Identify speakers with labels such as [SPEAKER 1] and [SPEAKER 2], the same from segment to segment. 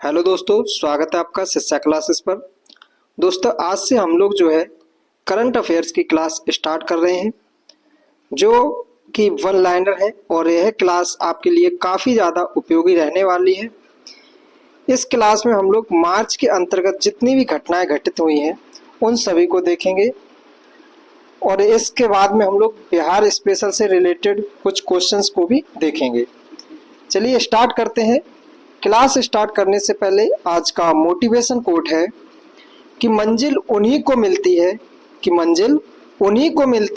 [SPEAKER 1] Hello दोस्तों, स्वागत है आपका शिक्षा क्लासेस पर। दोस्तों, आज से हम लोग जो है करंट अफेयर्स की क्लास स्टार्ट कर रहे हैं, जो कि वन लाइनर है और यह क्लास आपके लिए काफ़ी ज़्यादा उपयोगी रहने वाली है। इस क्लास में हम लोग मार्च के अंतर्गत जितनी भी घटनाएं घटित हुई हैं उन सभी को देखेंगे और इसके बाद में हम लोग बिहार स्पेशल से रिलेटेड कुछ क्वेश्चंस को भी देखेंगे। चलिए स्टार्ट करते हैं। क्लास स्टार्ट करने से पहले आज का मोटिवेशन कोट है कि मंजिल उन्हीं को मिलती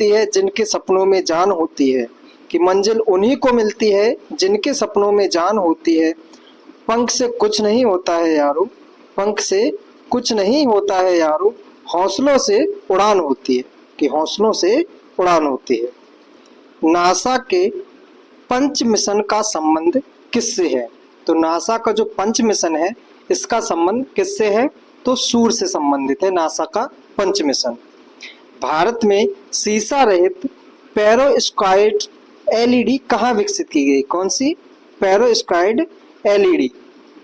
[SPEAKER 1] है जिनके सपनों में जान होती है। कि मंजिल उन्हीं को मिलती है जिनके सपनों में जान होती है। पंख से कुछ नहीं होता है यारो, पंख से कुछ नहीं होता है यारो, हौसलों से उड़ान होती है। कि हौसलों से उड़ान होती है। नासा के पंच मिशन का संबंध किससे है? तो नासा का जो पंच मिशन है इसका संबंध किससे है? तो सूर्य से संबंधित है नासा का पंच मिशन। भारत में शीशा रहित पेरोस्काइड एलईडी कहाँ विकसित की गई? कौन सी? पेरोस्काइड एलईडी।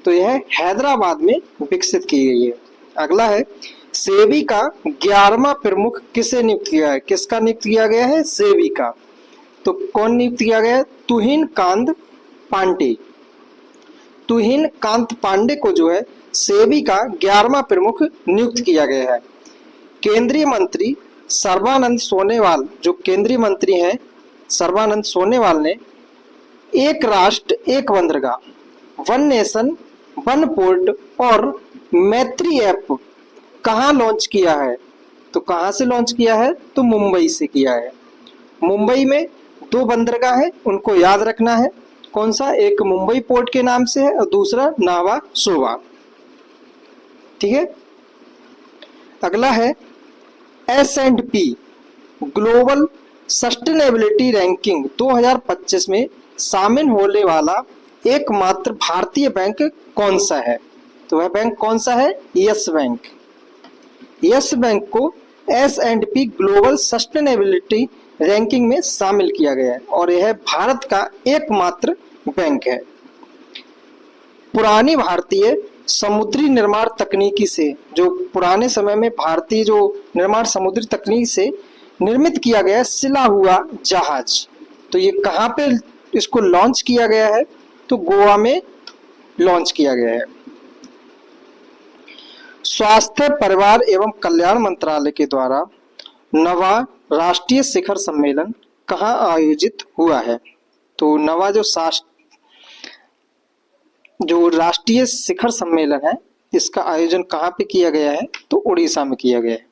[SPEAKER 1] तो यह हैदराबाद में विकसित की गई है। अगला है, सेबी का 11वां प्रमुख किसे नियुक्त किया है? किसका नियुक्त किया गया है? सेबी का। तो कौन नियुक्त किया गया है? तुहिन कांत पांडे। तुहिन कांत पांडे को जो है सेबी का 11वां प्रमुख नियुक्त किया गया है। केंद्रीय मंत्री सर्बानंद सोनोवाल, जो केंद्रीय मंत्री हैं सर्बानंद सोनोवाल ने एक राष्ट्र एक बंदरगाह, वन नेशन वन पोर्ट और मैत्री ऐप कहाँ लॉन्च किया है? तो कहाँ से लॉन्च किया है? तो मुंबई से किया है। मुंबई में 2 बंदरगाह है, उनको याद रखना है। कौन सा? एक मुंबई पोर्ट के नाम से है और दूसरा नावा शोभा। ठीक है। अगला है, S&P ग्लोबल सस्टेनेबिलिटी रैंकिंग 2025 में शामिल होने वाला एकमात्र भारतीय बैंक कौन सा है? तो वह बैंक कौन सा है? Yes bank. यस बैंक को S&P ग्लोबल सस्टेनेबिलिटी रैंकिंग में शामिल किया गया है और यह भारत का एकमात्र बैंक है। पुरानी भारतीय समुद्री निर्माण तकनीकी से, जो पुराने समय में भारतीय जो निर्माण समुद्री तकनीक से निर्मित किया गया सिला हुआ जहाज, तो ये कहाँ पे इसको लॉन्च किया गया है? तो गोवा में लॉन्च किया गया है। स्वास्थ्य परिवार एवं कल्याण मंत्रालय के द्वारा नवा राष्ट्रीय शिखर सम्मेलन कहाँ आयोजित हुआ है? तो नवा जो राष्ट्रीय शिखर सम्मेलन है इसका आयोजन कहाँ पे किया गया है? तो उड़ीसा में किया गया है।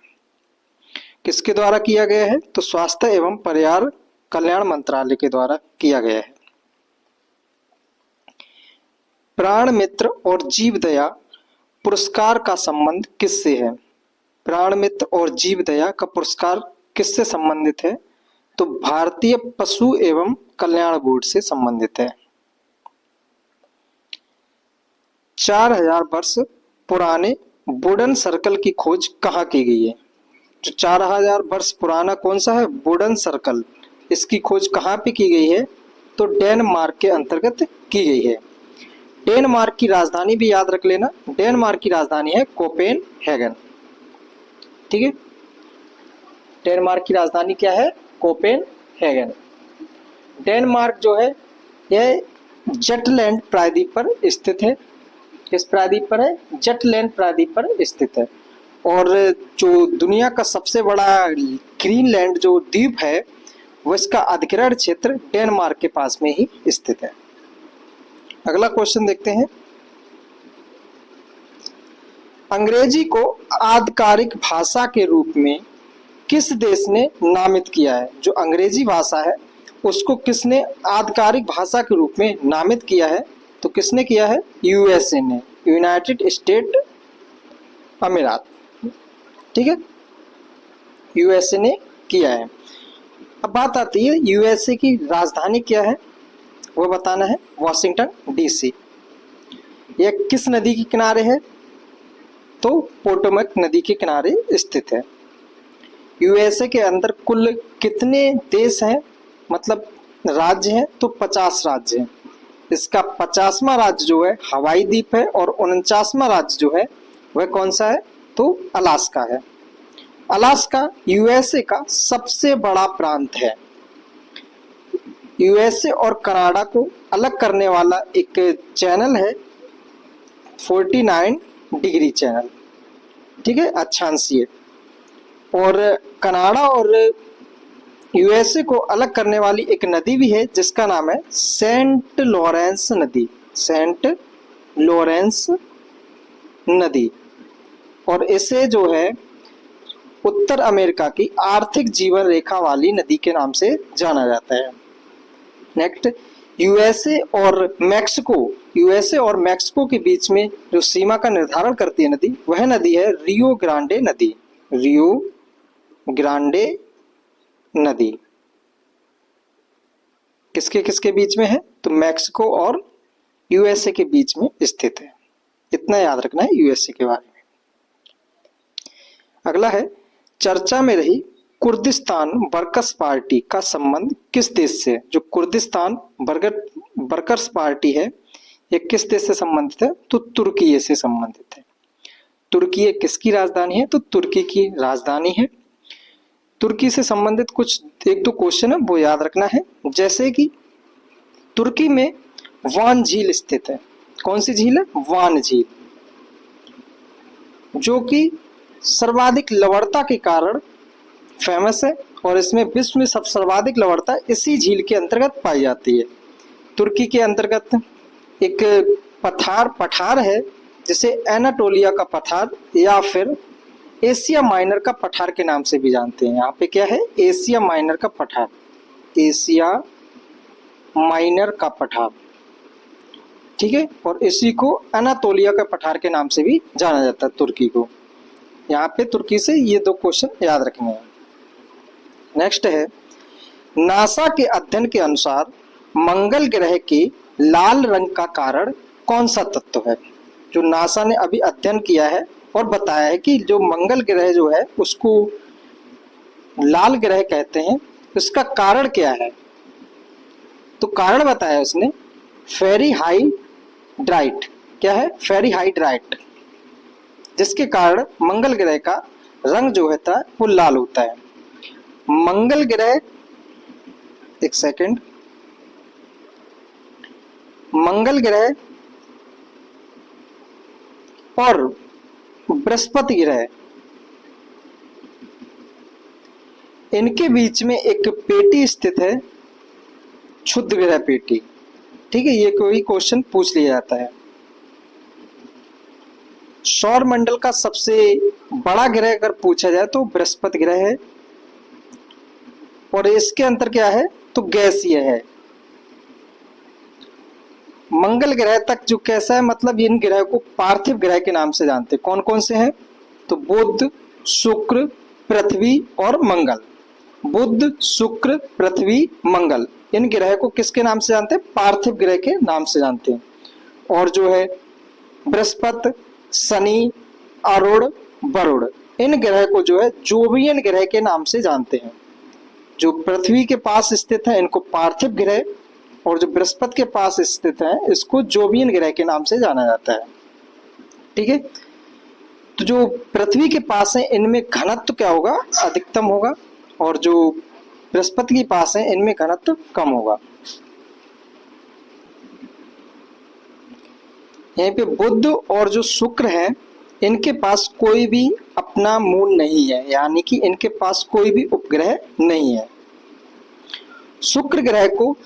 [SPEAKER 1] किसके द्वारा किया गया है? तो स्वास्थ्य एवं परिवार कल्याण मंत्रालय के द्वारा किया गया है। प्राण मित्र और जीव दया पुरस्कार का संबंध किससे है? प्राण मित्र और जीव दया का पुरस्कार किससे संबंधित है? तो भारतीय पशु एवं कल्याण बोर्ड से संबंधित है। 4000 वर्ष पुराने वुडन सर्कल की खोज कहाँ की गई है? जो 4000 वर्ष पुराना कौन सा है? वुडन सर्कल, इसकी खोज कहाँ पे की गई है? तो डेनमार्क के अंतर्गत की गई है। डेनमार्क की राजधानी भी याद रख लेना, डेनमार्क की राजधानी है कोपेनहेगन। ठीक है, डेनमार्क की राजधानी क्या है? कोपेनहेगन। डेनमार्क जो है यह जटलैंड प्रायद्वीप पर स्थित है। किस प्रायद्वीप पर है? जटलैंड प्रायद्वीप पर स्थित है। और जो दुनिया का सबसे बड़ा ग्रीनलैंड जो द्वीप है वो इसका अधिग्रहण क्षेत्र डेनमार्क के पास में ही स्थित है। अगला क्वेश्चन देखते हैं। अंग्रेजी को आधिकारिक भाषा के रूप में किस देश ने नामित किया है? जो अंग्रेजी भाषा है उसको किसने आधिकारिक भाषा के रूप में नामित किया है? तो किसने किया है? यूएसए ने, यूनाइटेड स्टेट अमीरात। ठीक है, यूएसए ने किया है। अब बात आती है यूएसए की राजधानी क्या है, वो बताना है। Washington DC. यह किस नदी के किनारे है? तो पोटोमैक नदी के किनारे स्थित है। यूएसए के अंदर कुल कितने देश हैं, मतलब राज्य हैं? तो 50 राज्य हैं। इसका 50वां राज्य जो है हवाई द्वीप है और 49वां राज्य जो है वह कौन सा है, तो अलास्का है। अलास्का यूएसए का सबसे बड़ा प्रांत है। यूएसए और कनाडा को अलग करने वाला एक चैनल है 49 डिग्री चैनल, ठीक है, अक्षांशीय। और कनाडा और यूएसए को अलग करने वाली एक नदी भी है जिसका नाम है सेंट लॉरेंस नदी, सेंट लॉरेंस नदी। और इसे जो है उत्तर अमेरिका की आर्थिक जीवन रेखा वाली नदी के नाम से जाना जाता है। नेक्स्ट, यूएसए और मैक्सिको के बीच में जो सीमा का निर्धारण करती है नदी, वह नदी है रियो ग्रांडे नदी, रियो ग्रांडे नदी। किसके किसके बीच में है, तो मैक्सिको और यूएसए के बीच में स्थित है। इतना याद रखना है यूएसए के बारे में। अगला है, चर्चा में रही कुर्दिस्तान वर्कर्स पार्टी का संबंध किस देश से? जो कुर्दिस्तान वर्कर्स पार्टी है ये किस देश से संबंधित है, तो तुर्की से संबंधित है। तुर्की किसकी राजधानी है, तो तुर्की की राजधानी है। तुर्की से संबंधित कुछ एक दो क्वेश्चन है वो याद रखना है, जैसे कि तुर्की में वान झील स्थित है। कौन सी झील है, वान झील, जो कि सर्वाधिक लवणता के कारण फेमस है और इसमें विश्व में सब सर्वाधिक लवणता इसी झील के अंतर्गत पाई जाती है। तुर्की के अंतर्गत एक पठार है जिसे एनाटोलिया का पठार या फिर एशिया माइनर का पठार के नाम से भी जानते हैं। यहाँ पे क्या है, एशिया माइनर का पठार, एशिया माइनर का पठार, ठीक है। और इसी को एनातोलिया का पठार के नाम से भी जाना जाता है तुर्की को। यहाँ पे तुर्की से ये दो क्वेश्चन याद रखने हैं। नेक्स्ट है, नासा के अध्ययन के अनुसार मंगल ग्रह के लाल रंग का कारण कौन सा तत्व है? जो नासा ने अभी अध्ययन किया है और बताया है कि जो मंगल ग्रह जो है उसको लाल ग्रह कहते हैं, इसका कारण क्या है? तो कारण बताया उसने फेरीहाइड्राइट। क्या है, फेरीहाइड्राइट, जिसके कारण मंगल ग्रह का रंग जो होता है वो लाल होता है। मंगल ग्रह, एक सेकंड, मंगल ग्रह और बृहस्पति ग्रह, इनके बीच में एक पेटी स्थित है, क्षुद्र ग्रह पेटी, ठीक है। ये कोई क्वेश्चन पूछ लिया जाता है। सौर मंडल का सबसे बड़ा ग्रह अगर पूछा जाए तो बृहस्पति ग्रह है और इसके अंदर क्या है, तो गैसीय है। मंगल ग्रह तक जो कैसा है, मतलब इन ग्रह को पार्थिव ग्रह के नाम से जानते हैं। कौन कौन से हैं, तो बुध, शुक्र, पृथ्वी और मंगल। बुध, शुक्र, पृथ्वी, मंगल, इन ग्रह को किसके नाम से जानते हैं, पार्थिव ग्रह के नाम से जानते हैं। और जो है बृहस्पति, शनि, अरुण, वरुण, इन ग्रह को जो है जोवियन ग्रह के नाम से जानते हैं। जो पृथ्वी के पास स्थित है इनको पार्थिव ग्रह, और जो बृहस्पति के पास स्थित है इसको जोवियन ग्रह के नाम से जाना जाता है, ठीक है। तो जो पृथ्वी के पास है इनमें घनत्व क्या होगा, अधिकतम होगा, और जो बृहस्पति के पास है इनमें घनत्व कम होगा। यहाँ पे बुध और जो शुक्र है इनके पास कोई भी अपना मून नहीं है, यानी कि इनके पास कोई भी उपग्रह नहीं है। शुक्र ग्रह को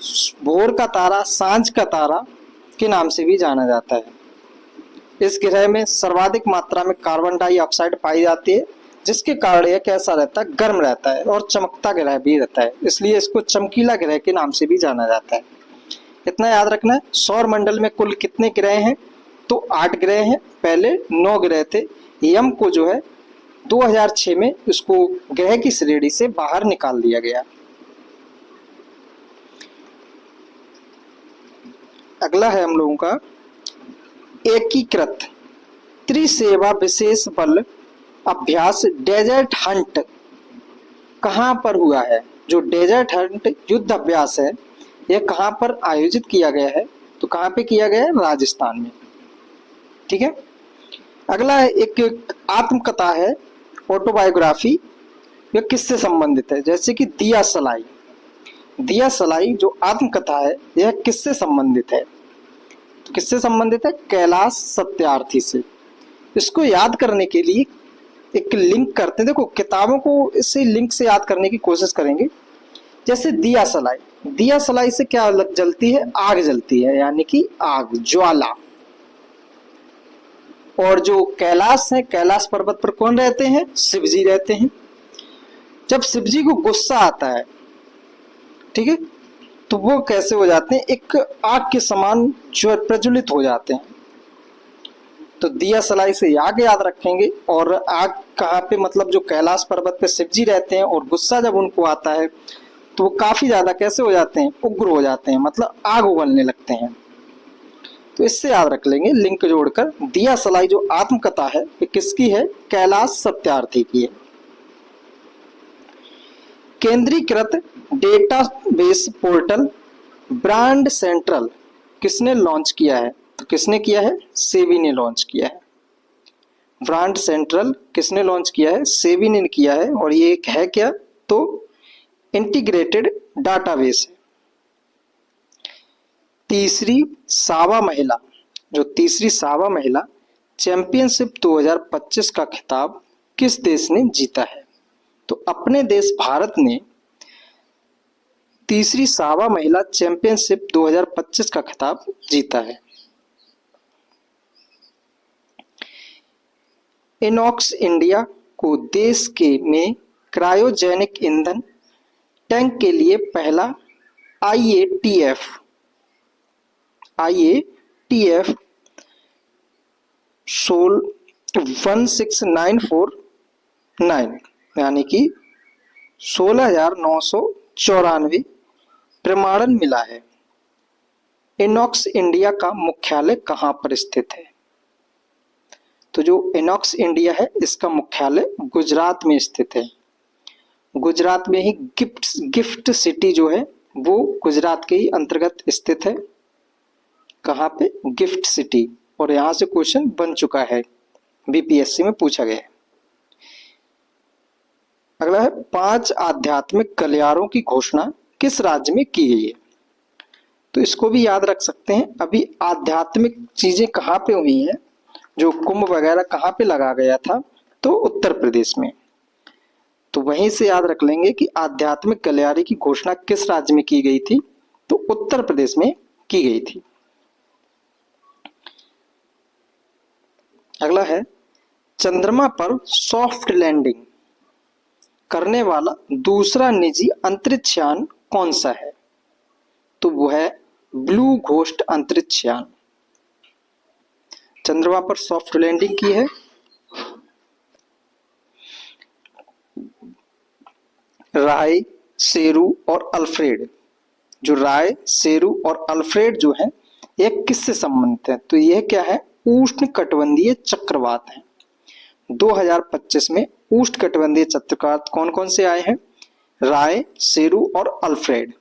[SPEAKER 1] भोर का तारा, सांझ का तारा के नाम से भी जाना जाता है। इस ग्रह में सर्वाधिक मात्रा में कार्बन डाइऑक्साइड पाई जाती है, जिसके कारण यह कैसा रहता है, गर्म रहता है और चमकता ग्रह भी रहता है, इसलिए इसको चमकीला ग्रह के नाम से भी जाना जाता है। इतना याद रखना है। सौर मंडल में कुल कितने ग्रह हैं, तो 8 ग्रह हैं। पहले 9 ग्रह थे। यम को जो है 2006 में इसको ग्रह की श्रेणी से बाहर निकाल दिया गया। अगला है हम लोगों का एकीकृत त्रिसेवा विशेष बल अभ्यास डेजर्ट हंट कहाँ पर हुआ है? जो डेजर्ट हंट युद्ध अभ्यास है यह कहाँ पर आयोजित किया गया है? तो तो कहाँ पे किया गया है? राजस्थान में। ठीक है। अगला है एक आत्मकथा है, ऑटोबायोग्राफी। यह किससे संबंधित है? जैसे कि दिया सलाई। दिया सलाई जो आत्मकथा है यह किससे संबंधित है? तो किससे संबंधित है? कैलाश सत्यार्थी से। इसको याद करने के लिए एक लिंक करते हैं। देखो किताबों को इसी लिंक से याद करने की कोशिश करेंगे। जैसे दिया सलाई, दिया सलाई से क्या जलती है? आग जलती है, यानी कि आग, ज्वाला। और जो कैलाश है, कैलाश पर्वत पर कौन रहते हैं? शिव जी रहते हैं। जब शिव जी को गुस्सा आता है, ठीक है, तो वो कैसे हो जाते हैं? एक आग के समान जो प्रज्वलित हो जाते हैं। तो दिया सलाई से आग याद रखेंगे। और आग कहाँ पे? मतलब जो कैलाश पर्वत पे शिव जी रहते हैं, और गुस्सा जब उनको आता है तो वो काफी ज्यादा कैसे हो जाते हैं? उग्र हो जाते हैं, मतलब आग उगलने लगते हैं। तो इससे याद रख लेंगे लिंक जोड़कर। दिया सलाई जो आत्मकथा है ये किसकी है? कैलाश सत्यार्थी की है। केंद्रीकृत डेटाबेस पोर्टल ब्रांड सेंट्रल किसने लॉन्च किया है? तो किसने किया है? सेबी ने लॉन्च किया है। ब्रांड सेंट्रल किसने लॉन्च किया है? सेबी ने किया है। और ये एक है क्या? तो इंटीग्रेटेड डाटाबेस है। तीसरी सावा महिला, जो तीसरी सावा महिला चैंपियनशिप 2025 का खिताब किस देश ने जीता है? तो अपने देश भारत ने तीसरी सावा महिला चैंपियनशिप 2025 का खिताब जीता है। इनॉक्स इंडिया को देश के में क्रायोजेनिक ईंधन टैंक के लिए पहला IATF 16949 यानी कि 16,994 प्रमाणन मिला है। इनॉक्स इंडिया का मुख्यालय कहाँ पर स्थित है? तो जो इनॉक्स इंडिया है इसका मुख्यालय गुजरात में स्थित है। गुजरात में ही गिफ्ट सिटी जो है वो गुजरात के ही अंतर्गत स्थित है। कहाँ पे? Gift city. और यहां से क्वेश्चन बन चुका है, बीपीएससी में पूछा गया है। अगला है 5 आध्यात्मिक गलियारों की घोषणा किस राज्य में की गई है? तो इसको भी याद रख सकते हैं। अभी आध्यात्मिक चीजें कहाँ पे हुई हैं? जो कुंभ वगैरह कहाँ पे लगा गया था? तो उत्तर प्रदेश में। तो वहीं से याद रख लेंगे कि आध्यात्मिक गलियारे की घोषणा किस राज्य में की गई थी? तो उत्तर प्रदेश में की गई थी। अगला है चंद्रमा पर सॉफ्ट लैंडिंग करने वाला दूसरा निजी अंतरिक्ष यान कौन सा है? तो वो है ब्लू घोस्ट अंतरिक्ष यान। चंद्रमा पर सॉफ्ट लैंडिंग की है। राय, शेरू और अल्फ्रेड। जो राय, शेरू और अल्फ्रेड जो है ये किससे संबंधित है? तो यह क्या है? उष्ण कटिबंधीय चक्रवात है। 2025 में उष्ण कटिबंधीय चक्रवात कौन कौन से आए हैं? राय, शेरू और अल्फ्रेड।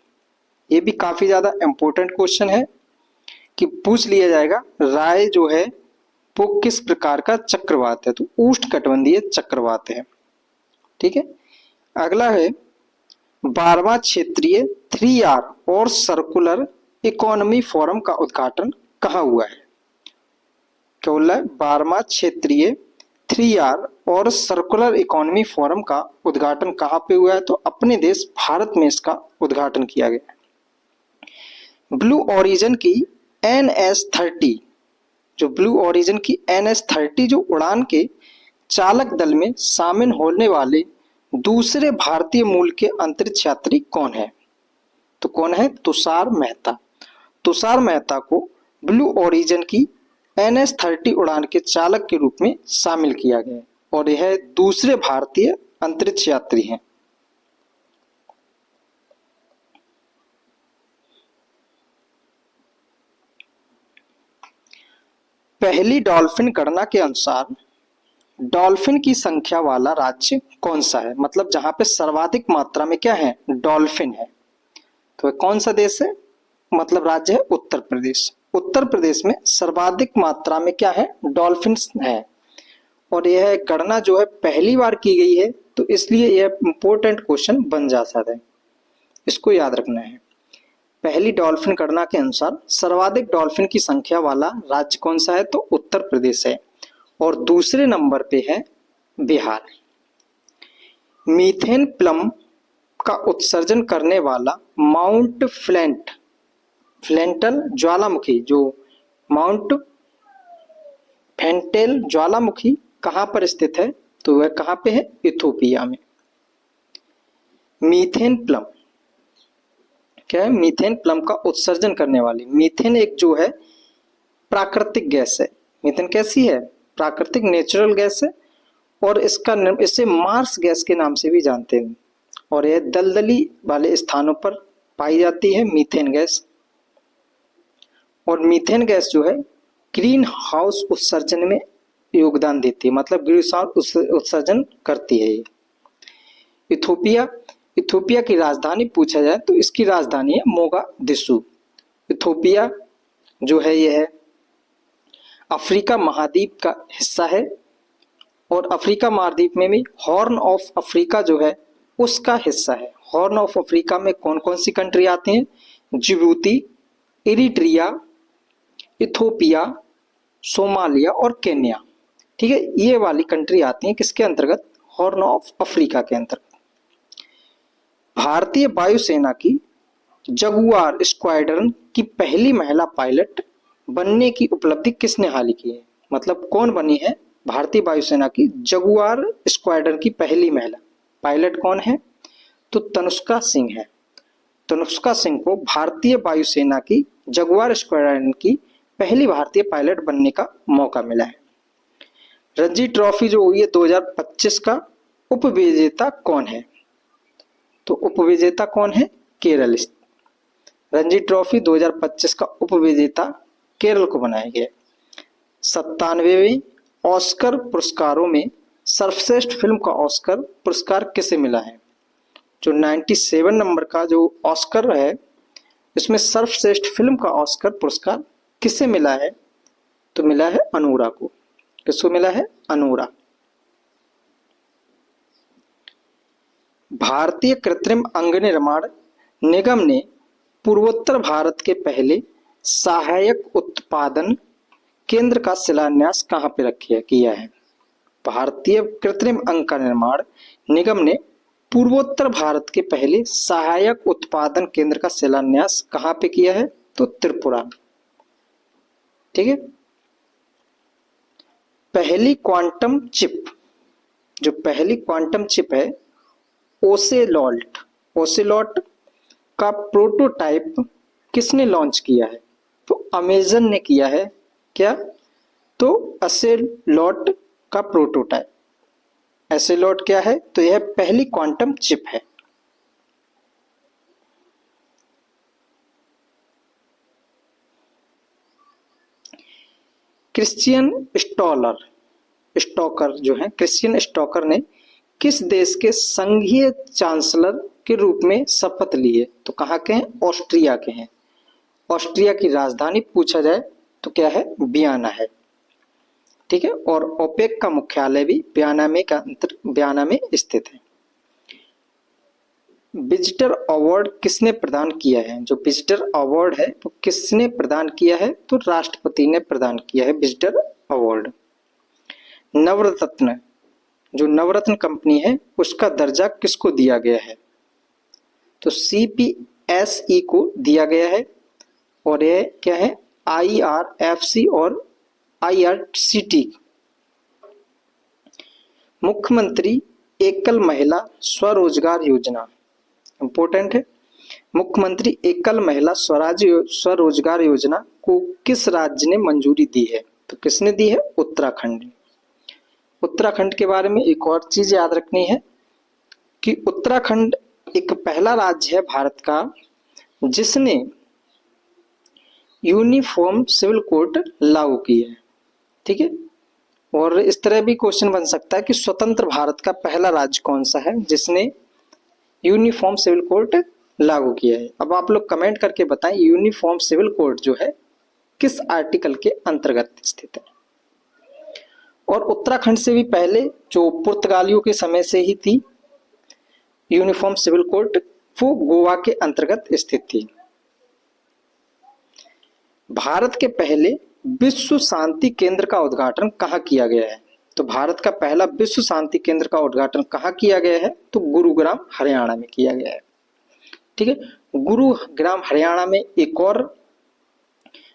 [SPEAKER 1] ये भी काफी ज्यादा इंपॉर्टेंट क्वेश्चन है कि पूछ लिया जाएगा राय जो है वो किस प्रकार का चक्रवात है? तो उष्ण कटिबंधीय चक्रवात है। ठीक है। अगला है 12वां क्षेत्रीय 3R और सर्कुलर इकोनॉमी फोरम का उद्घाटन कहाँ हुआ है? क्या बोल रहा है? 12वां क्षेत्रीय 3R और सर्कुलर इकोनॉमी फोरम का उद्घाटन कहाँ पे हुआ है? तो अपने देश भारत में इसका उद्घाटन किया गया है। ब्लू ओरिजिन की NS-30, जो ब्लू ओरिजिन की NS-30 जो उड़ान के चालक दल में शामिल होने वाले दूसरे भारतीय मूल के अंतरिक्ष यात्री कौन है? तो कौन है? तुषार मेहता। तुषार मेहता को ब्लू ओरिजिन की NS-30 उड़ान के चालक के रूप में शामिल किया गया और यह दूसरे भारतीय अंतरिक्ष यात्री हैं। पहली डॉल्फिन गणना के अनुसार डॉल्फिन की संख्या वाला राज्य कौन सा है? मतलब जहां पे सर्वाधिक मात्रा में क्या है? डॉल्फिन है। तो कौन सा देश है? मतलब राज्य है उत्तर प्रदेश। उत्तर प्रदेश में सर्वाधिक मात्रा में क्या है, डॉल्फिन्स है। और यह गणना जो है पहली बार की गई है, तो इसलिए यह इंपॉर्टेंट क्वेश्चन बन जाता है, इसको याद रखना है। पहली डॉल्फिन गणना के अनुसार सर्वाधिक डॉल्फिन की संख्या वाला राज्य कौन सा है, तो उत्तर प्रदेश है। और दूसरे नंबर पे है बिहार। मीथेन प्लम का उत्सर्जन करने वाला माउंट फ्लेंटल ज्वालामुखी, जो माउंट फेंटेल ज्वालामुखी कहां पर स्थित है, तो वह कहां पे है, इथोपिया में। मीथेन प्लम क्या है, मीथेन प्लम का उत्सर्जन करने वाली, मीथेन एक जो है प्राकृतिक गैस है। मीथेन कैसी है, प्राकृतिक नेचुरल गैस है। और इसे मार्स गैस के नाम से भी जानते हैं। और यह दलदली वाले स्थानों पर पाई जाती है मीथेन गैस। और मीथेन गैस जो है ग्रीन हाउस उत्सर्जन में योगदान देती है, मतलब ग्रीन हाउस उत्सर्जन करती है ये। इथोपिया की राजधानी पूछा जाए तो इसकी राजधानी है मोगादिशु। इथोपिया जो है यह है अफ्रीका महाद्वीप का हिस्सा है। और अफ्रीका महाद्वीप में भी हॉर्न ऑफ अफ्रीका जो है उसका हिस्सा है। हॉर्न ऑफ अफ्रीका में कौन कौन सी कंट्री आती हैं, जिबूती, इरिट्रिया, इथोपिया, सोमालिया और केन्या। ठीक है, ये वाली कंट्री आती हैं किसके अंतर्गत, हॉर्न ऑफ अफ्रीका के अंतर्गत। भारतीय वायुसेना की जगुआर स्क्वाड्रन की पहली महिला पायलट बनने की उपलब्धि किसने हासिल की है, मतलब कौन बनी है भारतीय वायुसेना की जगुआर स्क्वाड्रन की पहली महिला पायलट कौन है, तो तनुष्का सिंह है। तनुष्का सिंह को भारतीय वायुसेना की जगुआर स्क्वाड्रन की पहली भारतीय पायलट बनने का मौका मिला है। रणजी ट्रॉफी जो हुई है 2025 का उपविजेता कौन है, तो उपविजेता कौन है, केरल। रणजी ट्रॉफी 2025 का उपविजेता केरल को बनाया गया। 97वें ऑस्कर पुरस्कारों में सर्वश्रेष्ठ फिल्म का ऑस्कर पुरस्कार किसे मिला है, जो 97 नंबर का जो ऑस्कर है इसमें सर्वश्रेष्ठ फिल्म का ऑस्कर पुरस्कार किसे मिला है, तो मिला है अनूरा को। किसको मिला है, अनूरा। भारतीय कृत्रिम अंग निर्माण निगम ने पूर्वोत्तर भारत के पहले सहायक उत्पादन केंद्र का शिलान्यास कहां पे किया है। भारतीय कृत्रिम अंग का निर्माण निगम ने पूर्वोत्तर भारत के पहले सहायक उत्पादन केंद्र का शिलान्यास कहां पे किया है, तो त्रिपुरा। ठीक है, पहली क्वांटम चिप, जो पहली क्वांटम चिप है ओसेलॉट का प्रोटोटाइप किसने लॉन्च किया है, तो अमेजन ने किया है। क्या, तो ओसेलॉट का प्रोटोटाइप। ओसेलॉट क्या है, तो यह पहली क्वांटम चिप है। क्रिश्चियन स्टोकर ने किस देश के संघीय चांसलर के रूप में शपथ ली है, तो कहाँ के हैं, ऑस्ट्रिया के हैं। ऑस्ट्रिया की राजधानी पूछा जाए तो क्या है, वियना है। ठीक है, और ओपेक का मुख्यालय भी वियना में स्थित है। विजिटर अवार्ड किसने प्रदान किया है, जो विजिटर अवार्ड है वो किसने प्रदान किया है, तो राष्ट्रपति ने प्रदान किया है विजिटर अवार्ड। नवरत्न, जो नवरत्न कंपनी है उसका दर्जा किसको दिया गया है, तो CPSE को दिया गया है। और ये क्या है, IRFC और IRCT। मुख्यमंत्री एकल महिला स्वरोजगार योजना इंपॉर्टेंट है। मुख्यमंत्री एकल महिला स्वरोजगार योजना को किस राज्य ने मंजूरी दी है, तो किसने दी है, उत्तराखंड। उत्तराखंड के बारे में एक और चीज याद रखनी है कि उत्तराखंड एक पहला राज्य है भारत का जिसने यूनिफॉर्म सिविल कोड लागू की है। ठीक है, और इस तरह भी क्वेश्चन बन सकता है कि स्वतंत्र भारत का पहला राज्य कौन सा है जिसने यूनिफॉर्म सिविल कोड लागू किया है। अब आप लोग कमेंट करके बताएं यूनिफॉर्म सिविल कोड जो है किस आर्टिकल के अंतर्गत स्थित है? और उत्तराखंड से भी पहले जो पुर्तगालियों के समय से ही थी यूनिफॉर्म सिविल कोड, वो गोवा के अंतर्गत स्थित थी। भारत के पहले विश्व शांति केंद्र का उद्घाटन कहाँ किया गया है? तो भारत का पहला विश्व शांति केंद्र का उद्घाटन कहाँ किया गया है? तो गुरुग्राम हरियाणा में किया गया है। ठीक है, गुरुग्राम हरियाणा में एक और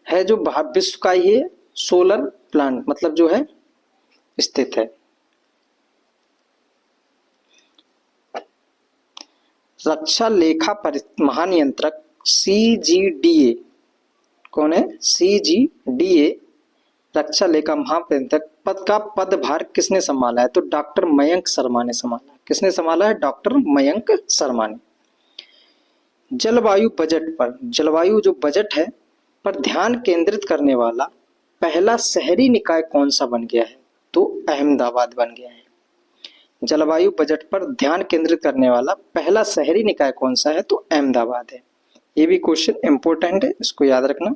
[SPEAKER 1] है जो विश्व का ही है, सोलर प्लांट मतलब जो है स्थित है। रक्षा लेखा महानियंत्रक CGDA कौन है? CGDA रक्षा लेखा महानियंत्रक पद का पदभार किसने संभाला है? तो डॉक्टर मयंक शर्मा ने संभाला। किसने संभाला है? डॉक्टर मयंक शर्मा ने। जलवायु बजट पर, जलवायु जो बजट है पर ध्यान केंद्रित करने वाला पहला शहरी निकाय कौन सा बन गया है? तो अहमदाबाद बन गया है। जलवायु बजट पर ध्यान केंद्रित करने वाला पहला शहरी निकाय कौन सा है? तो अहमदाबाद है। ये भी क्वेश्चन इंपॉर्टेंट है, इसको याद रखना।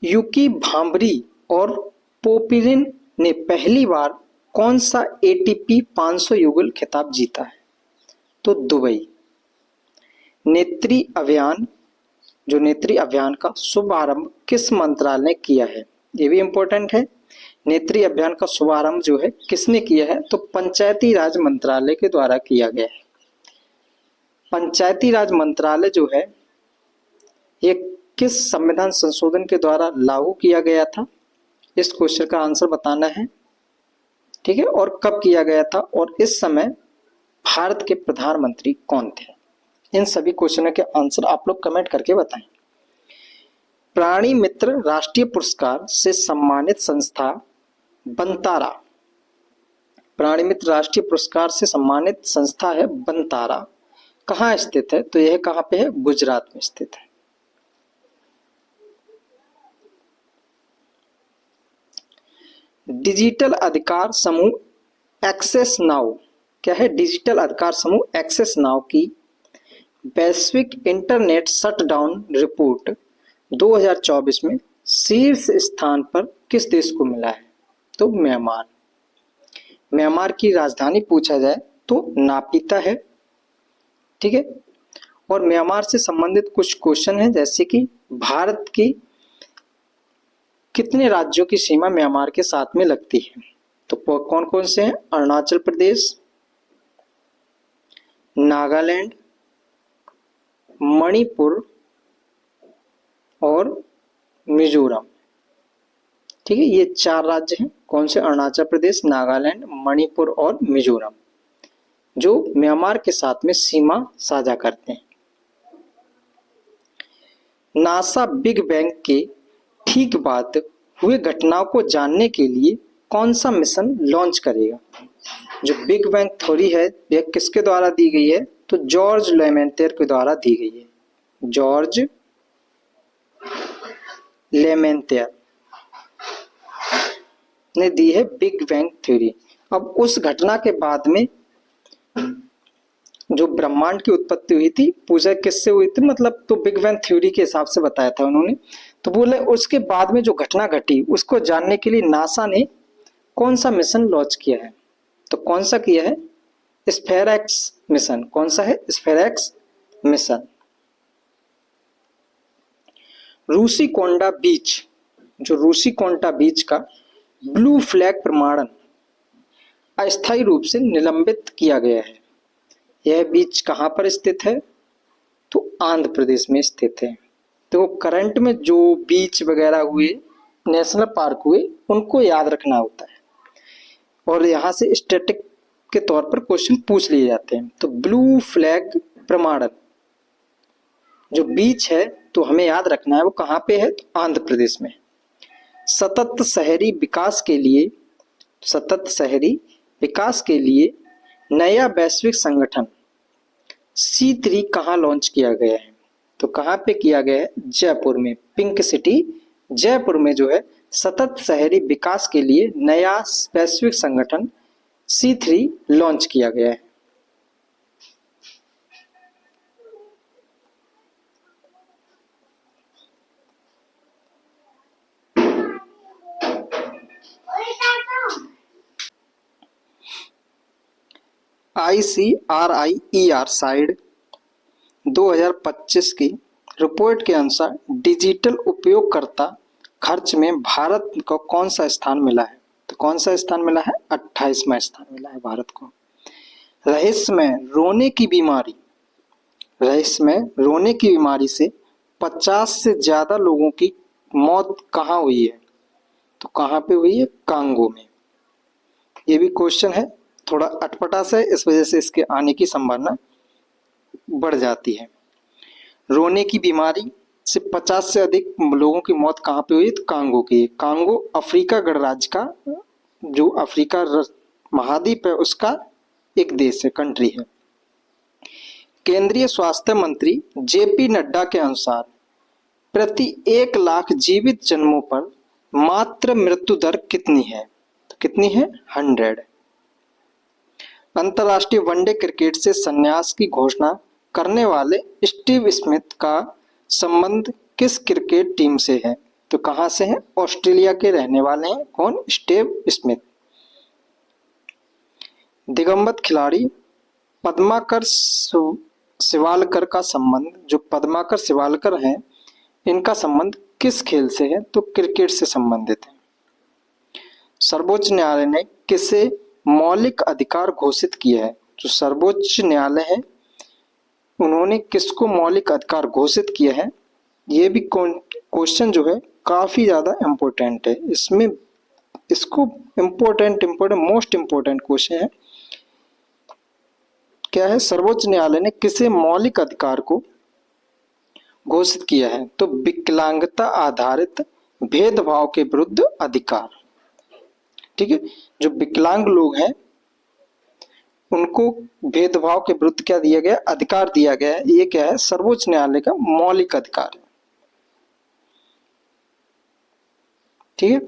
[SPEAKER 1] यूकी भांबरी और पोपिरिन ने पहली बार कौन सा ATP 500 युगल खिताब जीता है? तो दुबई। नेत्री अभियान, जो नेत्री अभियान का शुभारंभ किस मंत्रालय ने किया है? ये भी इंपॉर्टेंट है। नेत्री अभियान का शुभारंभ जो है किसने किया है? तो पंचायती राज मंत्रालय के द्वारा किया गया है। पंचायती राज मंत्रालय जो है ये किस संविधान संशोधन के द्वारा लागू किया गया था? इस क्वेश्चन का आंसर बताना है। ठीक है, और कब किया गया था और इस समय भारत के प्रधानमंत्री कौन थे? इन सभी क्वेश्चनों के आंसर आप लोग कमेंट करके बताएं। प्राणी मित्र राष्ट्रीय पुरस्कार से सम्मानित संस्था बनतारा, प्राणी मित्र राष्ट्रीय पुरस्कार से सम्मानित संस्था है बनतारा, कहाँ स्थित है? तो यह कहाँ पे है? गुजरात में स्थित है। डिजिटल अधिकार समूह एक्सेस नाउ, क्या है? डिजिटल अधिकार समूह एक्सेस नाउ की वैश्विक इंटरनेट शटडाउन रिपोर्ट 2024 में शीर्ष स्थान पर किस देश को मिला है? तो म्यांमार। म्यांमार की राजधानी पूछा जाए तो नापीता है। ठीक है, और म्यांमार से संबंधित कुछ क्वेश्चन है, जैसे कि भारत की कितने राज्यों की सीमा म्यांमार के साथ में लगती है? तो कौन कौन से हैं? अरुणाचल प्रदेश, नागालैंड, मणिपुर और मिजोरम। ठीक है, ये 4 राज्य हैं। कौन से? अरुणाचल प्रदेश, नागालैंड, मणिपुर और मिजोरम, जो म्यांमार के साथ में सीमा साझा करते हैं। नासा बिग बैंग के ठीक बाद हुए घटनाओं को जानने के लिए कौन सा मिशन लॉन्च करेगा? जो बिग बैंग थ्योरी है यह किसके द्वारा दी गई है? तो जॉर्ज लेमेंटियर के द्वारा दी गई है। जॉर्ज लेमेंटियर ने दी है बिग बैंग थ्योरी। अब उस घटना के बाद में जो ब्रह्मांड की उत्पत्ति हुई थी, पूजा किससे हुई थी? मतलब तो बिग बैंग थ्योरी के हिसाब से बताया था उन्होंने। तो बोले उसके बाद में जो घटना घटी उसको जानने के लिए नासा ने कौन सा मिशन लॉन्च किया है? तो कौन सा किया है? स्फेरेक्स मिशन। कौन सा है? स्फेरेक्स मिशन। रूसीकोंडा बीच, जो रूसीकोंडा बीच का ब्लू फ्लैग प्रमाणन अस्थायी रूप से निलंबित किया गया है। यह बीच कहाँ पर स्थित है? तो आंध्र प्रदेश में स्थित है। तो करंट में जो बीच वगैरह हुए, नेशनल पार्क हुए, उनको याद रखना होता है और यहाँ से स्टैटिक के तौर पर क्वेश्चन पूछ लिए जाते हैं। तो ब्लू फ्लैग प्रमाणन जो बीच है तो हमें याद रखना है वो कहाँ पे है? तो आंध्र प्रदेश में। सतत शहरी विकास के लिए, सतत शहरी विकास के लिए नया वैश्विक संगठन C3 कहाँ लॉन्च किया गया है? तो कहाँ पे किया गया है? जयपुर में। पिंक सिटी जयपुर में जो है सतत शहरी विकास के लिए नया वैश्विक संगठन C3 लॉन्च किया गया है। ICRIER साइड 2025 की रिपोर्ट के अनुसार डिजिटल उपयोगकर्ता खर्च में भारत को कौन सा स्थान मिला है? तो कौन सा स्थान मिला है? 28वां स्थान मिला है भारत को। रहस्यमय रोने की बीमारी, रहस्यमय रोने की बीमारी से 50 से ज्यादा लोगों की मौत कहाँ हुई है? तो कहाँ पे हुई है? कांगो में। ये भी क्वेश्चन है, थोड़ा अटपटा सा है, इस वजह से इसके आने की संभावना बढ़ जाती है। रोने की बीमारी से 50 से अधिक लोगों की मौत कहाँ पे हुई? तो कांगो की। कांगो अफ्रीका गणराज्य का, जो अफ्रीका महाद्वीप है उसका एक देश है, कंट्री है। केंद्रीय स्वास्थ्य मंत्री JP नड्डा के अनुसार प्रति 1 लाख जीवित जन्मों पर मात्र मृत्यु दर कितनी है? तो कितनी है? 100। अंतर्राष्ट्रीय वनडे क्रिकेट से संन्यास की घोषणा करने वाले स्टीव स्मिथ का संबंध किस क्रिकेट टीम से है? तो कहां से है? ऑस्ट्रेलिया के रहने वाले हैं। कौन? Steve Smith. दिगंबत खिलाड़ी पद्माकर शिवालकर का संबंध, जो पद्माकर शिवालकर हैं, इनका संबंध किस खेल से है? तो क्रिकेट से संबंधित है। सर्वोच्च न्यायालय ने किसे मौलिक अधिकार घोषित किया है? जो सर्वोच्च न्यायालय है उन्होंने किसको मौलिक अधिकार घोषित किया है? ये भी क्वेश्चन जो है काफी ज्यादा इम्पोर्टेंट है। इसमें इसको मोस्ट इम्पोर्टेंट क्वेश्चन है। क्या है? सर्वोच्च न्यायालय ने किसे मौलिक अधिकार को घोषित किया है? तो विकलांगता आधारित भेदभाव के विरुद्ध अधिकार। ठीक है, जो विकलांग लोग हैं उनको भेदभाव के विरुद्ध क्या दिया गया? अधिकार दिया गया है। ये क्या है? सर्वोच्च न्यायालय का मौलिक अधिकार है। ठीक है,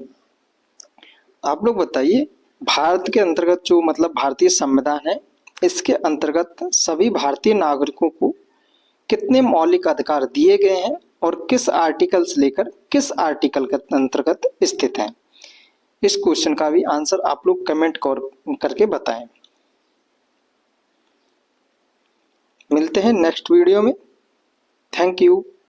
[SPEAKER 1] आप लोग बताइए, भारत के अंतर्गत जो मतलब भारतीय संविधान है, इसके अंतर्गत सभी भारतीय नागरिकों को कितने मौलिक अधिकार दिए गए हैं और किस आर्टिकल से लेकर किस आर्टिकल के अंतर्गत स्थित हैं? इस क्वेश्चन का भी आंसर आप लोग कमेंट करके बताएं। मिलते हैं नेक्स्ट वीडियो में। Thank you.